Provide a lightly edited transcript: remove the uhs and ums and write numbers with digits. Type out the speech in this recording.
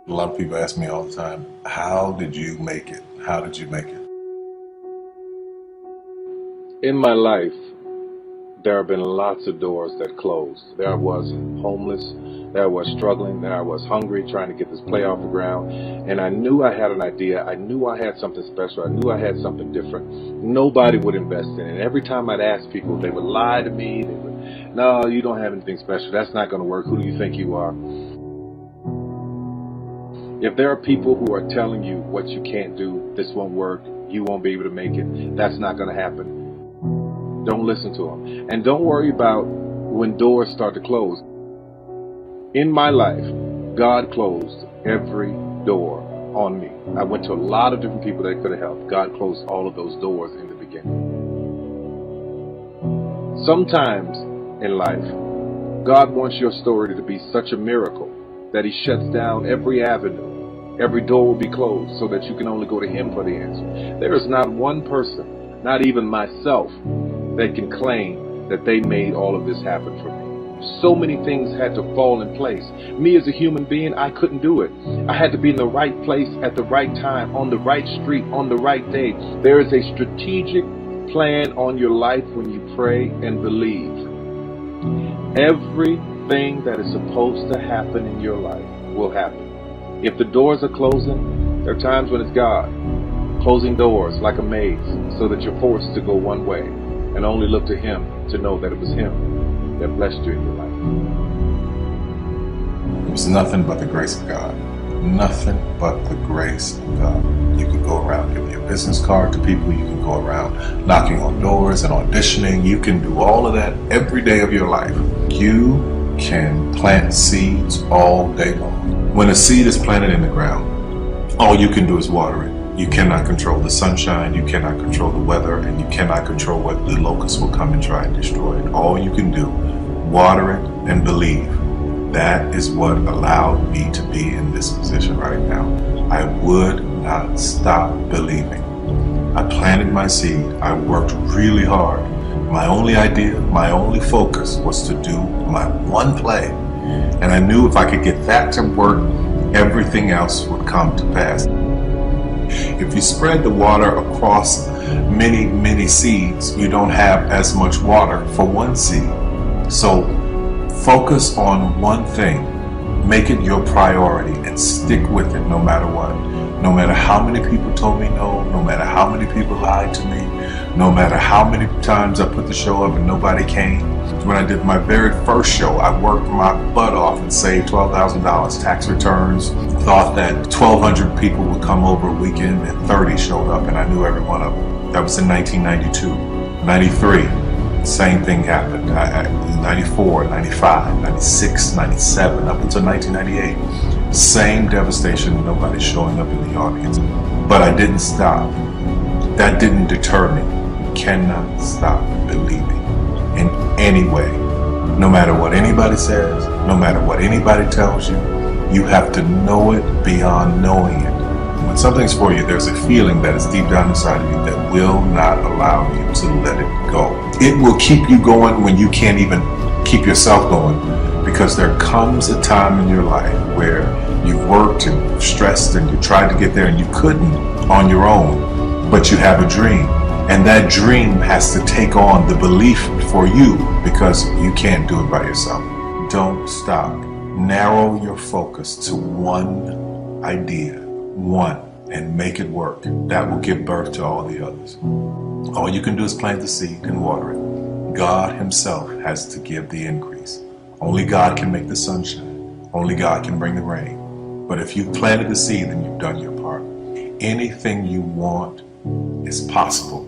A lot of people ask me all the time, how did you make it? How did you make it? In my life, there have been lots of doors that closed. There I was homeless, there I was struggling, there I was hungry, trying to get this play off the ground. And I knew I had an idea. I knew I had something special. I knew I had something different. Nobody would invest in it. Every time I'd ask people, they would lie to me. They would, no, you don't have anything special. That's not going to work. Who do you think you are? If there are people who are telling you what you can't do, this won't work, you won't be able to make it, that's not going to happen. Don't listen to them. And don't worry about when doors start to close. In my life, God closed every door on me. I went to a lot of different people that could have helped. God closed all of those doors in the beginning. Sometimes in life, God wants your story to be such a miracle that He shuts down every avenue. Every door will be closed so that you can only go to Him for the answer. There is not one person, not even myself, that can claim that they made all of this happen for me. So many things had to fall in place. Me as a human being, I couldn't do it. I had to be in the right place at the right time, on the right street, on the right day. There is a strategic plan on your life when you pray and believe. Everything that is supposed to happen in your life will happen. If the doors are closing, there are times when it's God closing doors like a maze so that you're forced to go one way and only look to Him to know that it was Him that blessed you in your life. It was nothing but the grace of God. Nothing but the grace of God. You could go around giving your business card to people. You can go around knocking on doors and auditioning. You can do all of that every day of your life. You can plant seeds all day long. When a seed is planted in the ground, all you can do is water it. You cannot control the sunshine, you cannot control the weather, and you cannot control what the locusts will come and try and destroy it. All you can do, water it and believe. That is what allowed me to be in this position right now. I would not stop believing. I planted my seed. I worked really hard. My only idea, my only focus was to do my one play. And I knew if I could get that to work, everything else would come to pass. If you spread the water across many seeds, you don't have as much water for one seed. So focus on one thing, make it your priority, and stick with it no matter what. No matter how many people told me no matter how many people lied to me, no matter how many times I put the show up and nobody came. When I did my very first show, I worked my butt off and saved $12,000 tax returns. Thought that 1,200 people would come over a weekend, and 30 showed up, and I knew every one of them. That was in 1992. 93, same thing happened. 94, 95, 96, 97, up until 1998. Same devastation, nobody showing up in the audience. But I didn't stop. That didn't deter me. You cannot stop believing in any way. No matter what anybody says, no matter what anybody tells you, you have to know it beyond knowing it. When something's for you, there's a feeling that is deep down inside of you that will not allow you to let it go. It will keep you going when you can't even keep yourself going, because there comes a time in your life where you've worked and you've stressed and you tried to get there and you couldn't on your own, but you have a dream. And that dream has to take on the belief for you, because you can't do it by yourself. Don't stop. Narrow your focus to one idea, one, and make it work. That will give birth to all the others. All you can do is plant the seed and water it. God Himself has to give the increase. Only God can make the sunshine. Only God can bring the rain. But if you've planted the seed, then you've done your part. Anything you want is possible